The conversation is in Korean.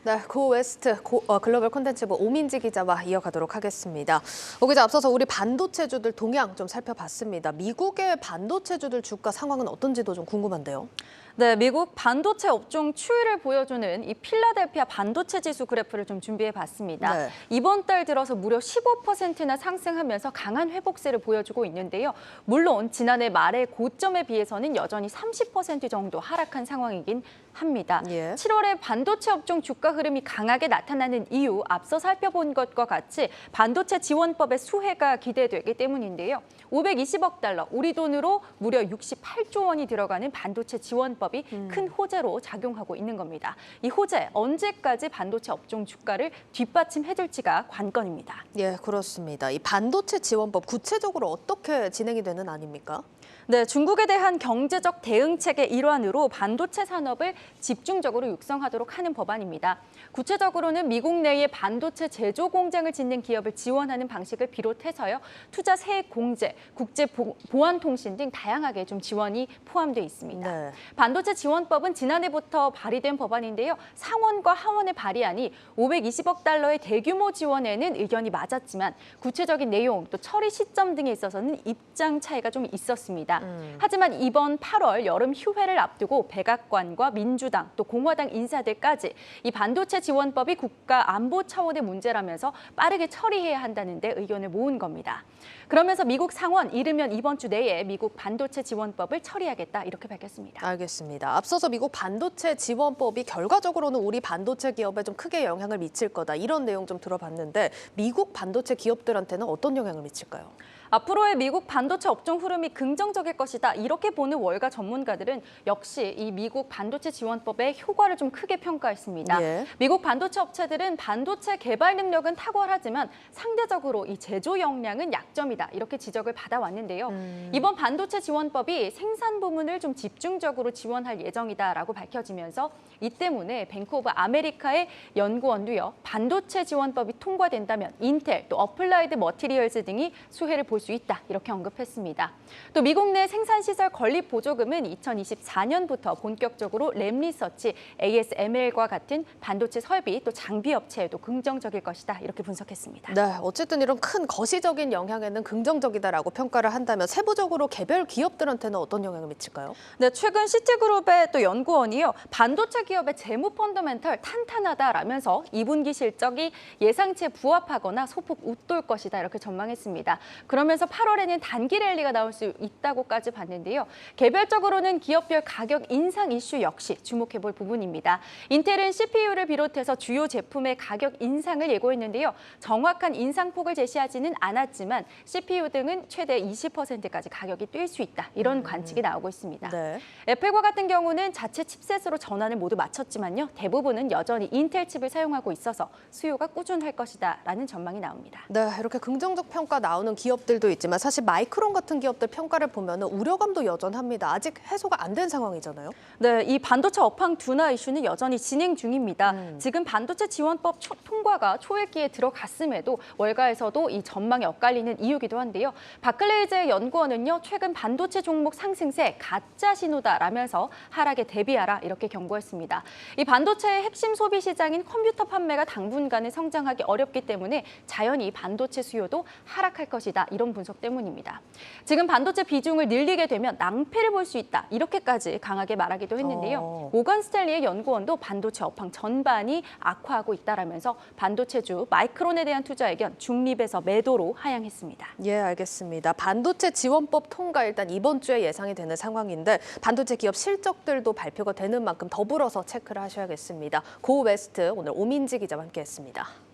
네, 고웨스트 글로벌 콘텐츠부 오민지 기자와 이어가도록 하겠습니다. 기자, 앞서서 우리 반도체주들 동향 좀 살펴봤습니다. 미국의 반도체주들 주가 상황은 어떤지도 좀 궁금한데요. 네, 미국 반도체 업종 추이를 보여주는 이 필라델피아 반도체 지수 그래프를 좀 준비해봤습니다. 네. 이번 달 들어서 무려 15%나 상승하면서 강한 회복세를 보여주고 있는데요. 물론 지난해 말의 고점에 비해서는 여전히 30% 정도 하락한 상황이긴 합니다. 예. 7월에 반도체 업종 주가 흐름이 강하게 나타나는 이유, 앞서 살펴본 것과 같이 반도체 지원법의 수혜가 기대되기 때문인데요. 520억 달러, 우리 돈으로 무려 68조 원이 들어가는 반도체 지원법이 큰 호재로 작용하고 있는 겁니다. 이 호재, 언제까지 반도체 업종 주가를 뒷받침해줄지가 관건입니다. 예, 그렇습니다. 이 반도체 지원법 구체적으로 어떻게 진행이 되는 아닙니까? 네, 중국에 대한 경제적 대응책의 일환으로 반도체 산업을 집중적으로 육성하도록 하는 법안입니다. 구체적으로는 미국 내에 반도체 제조 공장을 짓는 기업을 지원하는 방식을 비롯해서요, 투자 세액 공제, 국제 보안 통신 등 다양하게 좀 지원이 포함되어 있습니다. 네. 반도체 지원법은 지난해부터 발의된 법안인데요. 상원과 하원의 발의안이 520억 달러의 대규모 지원에는 의견이 맞았지만 구체적인 내용 또 처리 시점 등에 있어서는 입장 차이가 좀 있었습니다. 하지만 이번 8월 여름 휴회를 앞두고 백악관과 민주당 또 공화당 인사들까지 이 반도체 지원법이 국가 안보 차원의 문제라면서 빠르게 처리해야 한다는 데 의견을 모은 겁니다. 그러면서 미국 상원 이르면 이번 주 내에 미국 반도체 지원법을 처리하겠다 이렇게 밝혔습니다. 알겠습니다. 앞서서 미국 반도체 지원법이 결과적으로는 우리 반도체 기업에 좀 크게 영향을 미칠 거다, 이런 내용 좀 들어봤는데 미국 반도체 기업들한테는 어떤 영향을 미칠까요? 앞으로의 미국 반도체 업종 흐름이 긍정적일 것이다, 이렇게 보는 월가 전문가들은 역시 이 미국 반도체 지원법의 효과를 좀 크게 평가했습니다. 예. 미국 반도체 업체들은 반도체 개발 능력은 탁월하지만 상대적으로 이 제조 역량은 약점이다, 이렇게 지적을 받아왔는데요. 이번 반도체 지원법이 생산 부문을 좀 집중적으로 지원할 예정이다라고 밝혀지면서 이 때문에 뱅크 오브 아메리카의 연구원도요, 반도체 지원법이 통과된다면 인텔 또 어플라이드 머티리얼즈 등이 수혜를 볼 수 있다, 이렇게 언급했습니다. 또 미국 내 생산시설 건립 보조금은 2024년부터 본격적으로 램리서치, ASML과 같은 반도체 설비 또 장비 업체에도 긍정적일 것이다, 이렇게 분석했습니다. 네, 어쨌든 이런 큰 거시적인 영향에는 긍정적이다라고 평가를 한다면 세부적으로 개별 기업들한테는 어떤 영향을 미칠까요? 네, 최근 시티그룹의 또 연구원이요, 반도체 기업의 재무 펀더멘털 탄탄하다라면서 2분기 실적이 예상치에 부합하거나 소폭 웃돌 것이다, 이렇게 전망했습니다. 그러면서 8월에는 단기 랠리가 나올 수 있다고까지 봤는데요. 개별적으로는 기업별 가격 인상 이슈 역시 주목해볼 부분입니다. 인텔은 CPU를 비롯해서 주요 제품의 가격 인상을 예고했는데요. 정확한 인상폭을 제시하지는 않았지만 CPU 등은 최대 20%까지 가격이 뛸 수 있다, 이런 관측이 나오고 있습니다. 네. 애플과 같은 경우는 자체 칩셋으로 전환을 모두 마쳤지만요. 대부분은 여전히 인텔 칩을 사용하고 있어서 수요가 꾸준할 것이다라는 전망이 나옵니다. 네, 이렇게 긍정적 평가 나오는 기업들도 있지만 사실 마이크론 같은 기업들 평가를 보면 우려감도 여전합니다. 아직 해소가 안 된 상황이잖아요. 네, 이 반도체 업황 둔화 이슈는 여전히 진행 중입니다. 지금 반도체 지원법 통과가 초읽기에 들어갔음에도 월가에서도 이 전망이 엇갈리는 이유기도 한데요. 바클레이즈의 연구원은요, 최근 반도체 종목 상승세 가짜 신호다라면서 하락에 대비하라, 이렇게 경고했습니다. 이 반도체의 핵심 소비 시장인 컴퓨터 판매가 당분간은 성장하기 어렵기 때문에 자연히 반도체 수요도 하락할 것이다, 이런 분석 때문입니다. 지금 반도체 비중을 늘리게 되면 낭패를 볼 수 있다, 이렇게까지 강하게 말하기도 했는데요. 모건 스탠리의 연구원도 반도체 업황 전반이 악화하고 있다라면서 반도체주 마이크론에 대한 투자 의견 중립에서 매도로 하향했습니다. 예, 알겠습니다. 반도체 지원법 통과 일단 이번 주에 예상이 되는 상황인데 반도체 기업 실적들도 발표가 되는 만큼 더불어서 체크를 하셔야겠습니다. 고웨스트 오늘 오민지 기자와 함께했습니다.